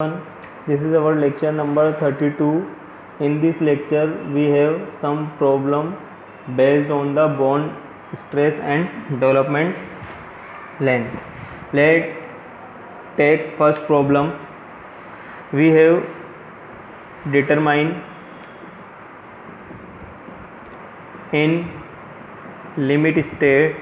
This is our lecture number 32. In this lecture we have some problem based on the bond stress and development length. Let's take first problem. We have determine in limit state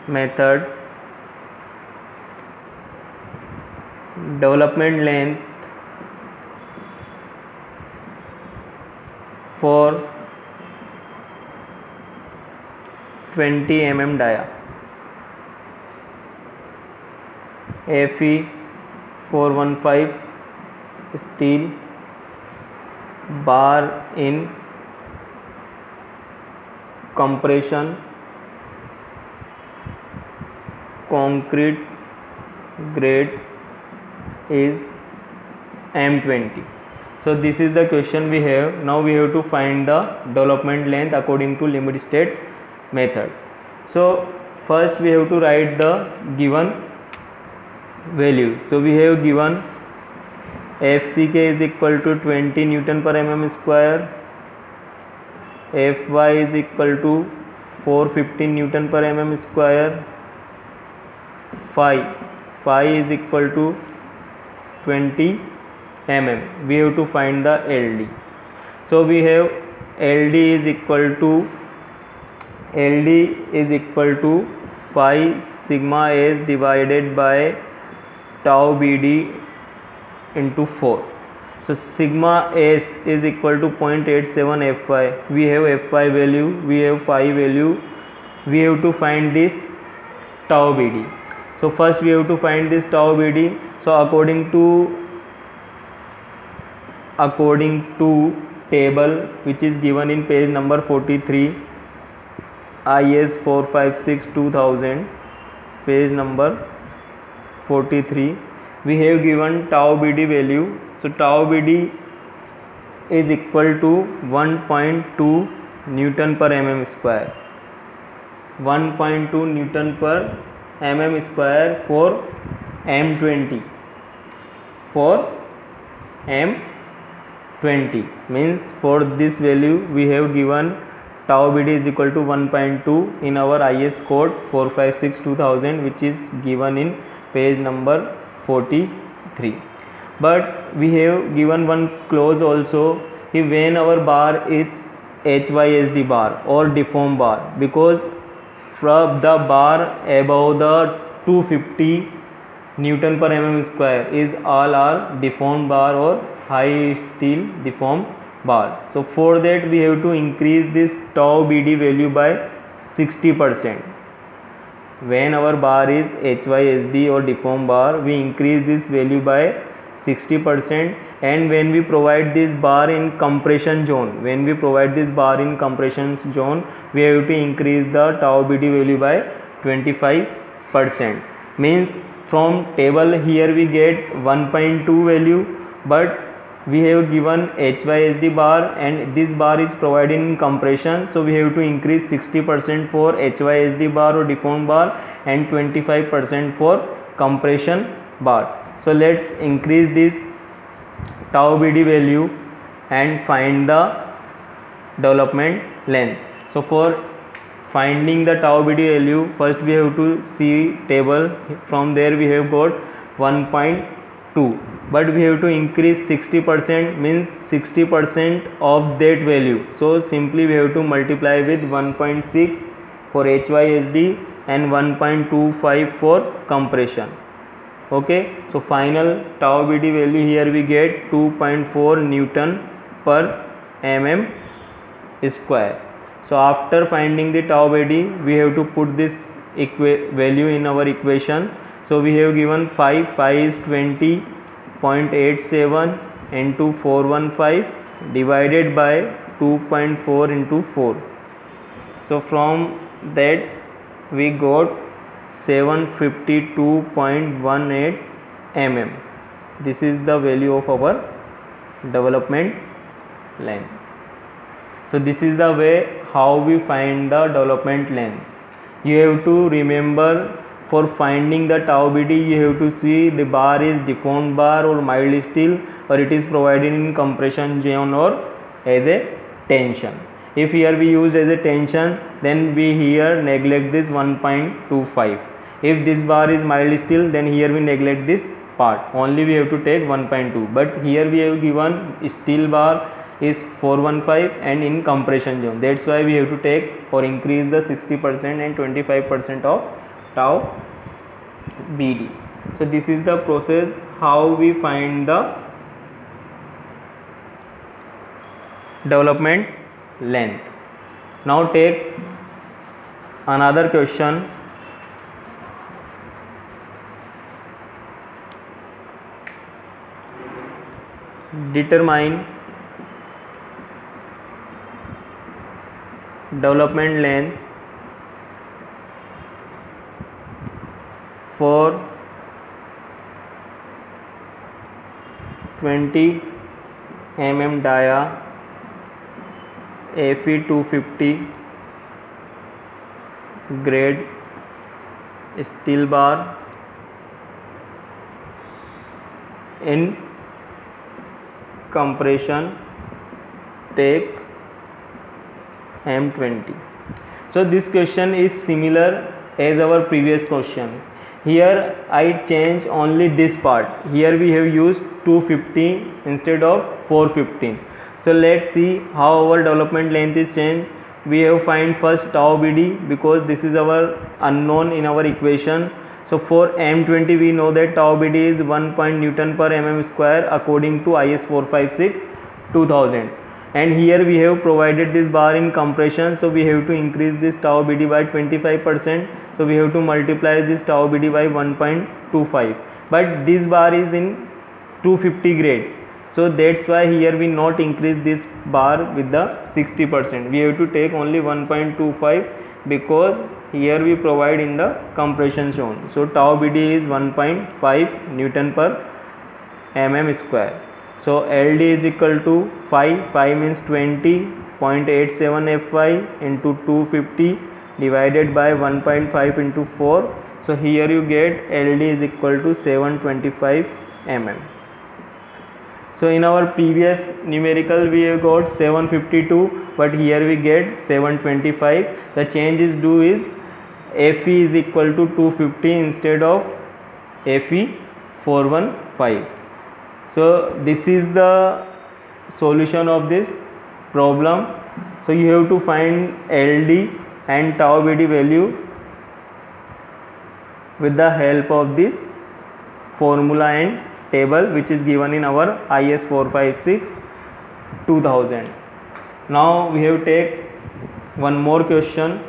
method development length for 20 mm dia. Fe 415 steel bar in compression concrete grade is M20. So this is the question we have. Now we have to find the development length according to limit state method. So first we have to write the given values. So we have given FCK is equal to 20 Newton per mm square, Fy is equal to 415 Newton per mm square, phi is equal to 20 mm. We have to find the LD. So we have LD is equal to phi sigma s divided by tau BD into 4. So sigma s is equal to 0.87 Fy. We have Fy value, we have phi value. We have to find this tau BD. So first we have to find this tau BD. So according to table which is given in page number 43, IS 456 2000, page number 43, we have given tau BD value. So tau BD is equal to 1.2 Newton per mm square, 1.2 Newton per mm square for M20. For M20 means for this value we have given tau BD is equal to 1.2 in our IS code 456 2000, which is given in page number 43. But we have given one clause also, if when our bar is HYSD bar or deformed bar, because from the bar above the 250 Newton per mm square is all are deformed bar or high steel deformed bar. So for that we have to increase this tau BD value by 60%. When our bar is HYSD or deformed bar, we increase this value by 60%. And when we provide this bar in compression zone, we have to increase the tau BD value by 25%. Means from table here we get 1.2 value, but we have given HYSD bar and this bar is provided in compression, so we have to increase 60% for HYSD bar or deformed bar and 25% for compression bar. So let's increase this tau BD value and find the development length. So for finding the tau BD value, first we have to see table. From there we have got 1.2, but we have to increase 60%, means 60% of that value. So simply we have to multiply with 1.6 for HYSD and 1.25 for compression. Okay, so final tau BD value here we get 2.4 Newton per mm square. So after finding the tau BD, we have to put this value in our equation. So we have given phi is 20.87 into 415 divided by 2.4 into 4. So from that we got 752.18 mm. This is the value of our development length. So this is the way how we find the development length. You have to remember for finding the tau BD, you have to see the bar is deformed bar or mild steel, or it is provided in compression zone or as a tension. If here we use as a tension, then we here neglect this 1.25. if this bar is mild steel, then here we neglect this part, only we have to take 1.2. but here we have given steel bar is 415 and in compression zone, that's why we have to take or increase the 60% and 25% of tau BD. So this is the process how we find the development length. Now take another question. Determine development length for 20 mm dia Fe 250 grade steel bar in compression, take M20. So this question is similar as our previous question. Here I change only this part. Here we have used 250 instead of 415. So let's see how our development length is changed. We have find first tau BD because this is our unknown in our equation. So for M20 we know that tau BD is 1 Newton per mm square according to IS 456 2000. And here we have provided this bar in compression, so we have to increase this tau BD by 25%. So we have to multiply this tau BD by 1.25. But this bar is in 250 grade, so that's why here we not increase this bar with the 60%. We have to take only 1.25 because here we provide in the compression zone. So tau BD is 1.5 Newton per mm square. So LD is equal to 5 means 20.87 Fy into 250 divided by 1.5 into 4. So here you get LD is equal to 725 mm. So in our previous numerical we have got 752, but here we get 725. The change is due is Fe is equal to 250 instead of Fe 415. So this is the solution of this problem. So you have to find LD and tau BD value with the help of this formula and table which is given in our IS 456 2000. Now we have take one more question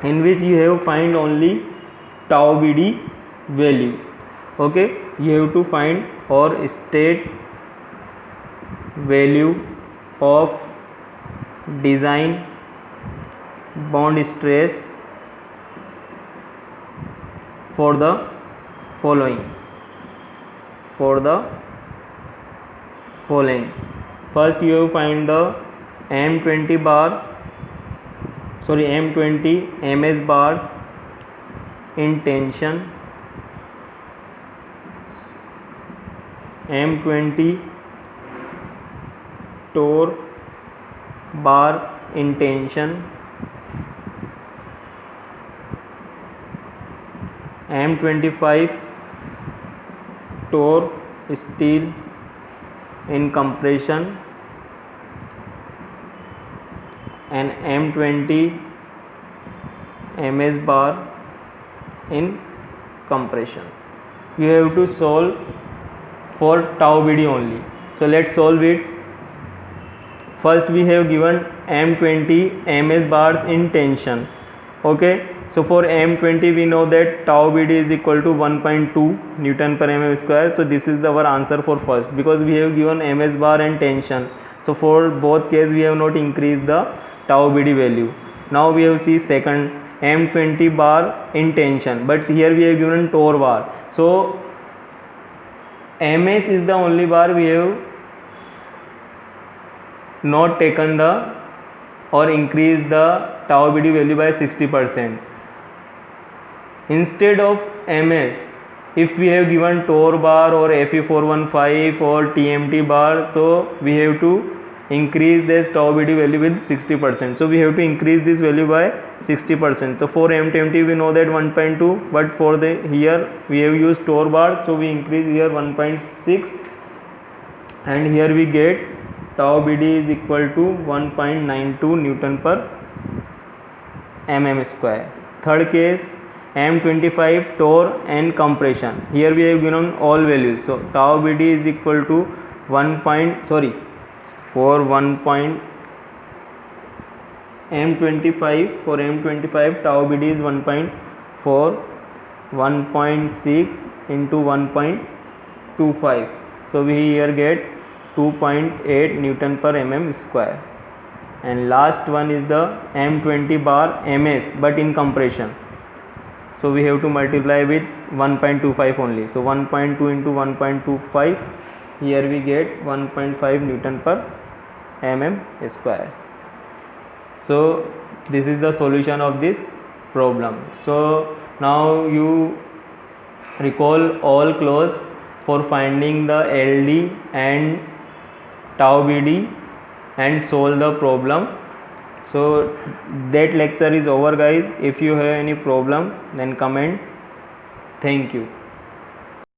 in which you have find only tau BD values. Okay, you have to find or state value of design bond stress for the following. First you have find the M20 MS bars in tension, M20 torr bar in tension, M25 torr steel in compression, and M20 MS bar in compression. You have to solve for tau BD only. So let's solve it. First we have given M20 MS bars in tension. Okay, so for M20 we know that tau BD is equal to 1.2 Newton per mm square. So this is our answer for first, because we have given MS bar and tension. So for both case we have not increased the tau BD value. Now we have see second M20 bar in tension, but here we have given torr bar. So MS is the only bar we have not taken the or increased the tau BD value by 60%. instead of ms, if we have given torr bar or fe415 or tmt bar, so we have to increase this tau bd value with 60%. So we have to increase this value by 60%. So for mtmt we know that 1.2, but for the here we have used torr bar, so we increase here 1.6, and here we get tau bd is equal to 1.92 Newton per mm square. Third case, M25 torr and compression. Here we have given all values. So tau bd is equal to 1. For M25 tau bd is 1.4, 1.6 into 1.25. So we here get 2.8 Newton per mm square. And last one is the M20 bar ms, but in compression. So we have to multiply with 1.25 only. So 1.2 into 1.25, here we get 1.5 Newton per mm square. So this is the solution of this problem. So now you recall all clause for finding the LD and tau bd and solve the problem. So that lecture is over, guys. If you have any problem, then comment. Thank you.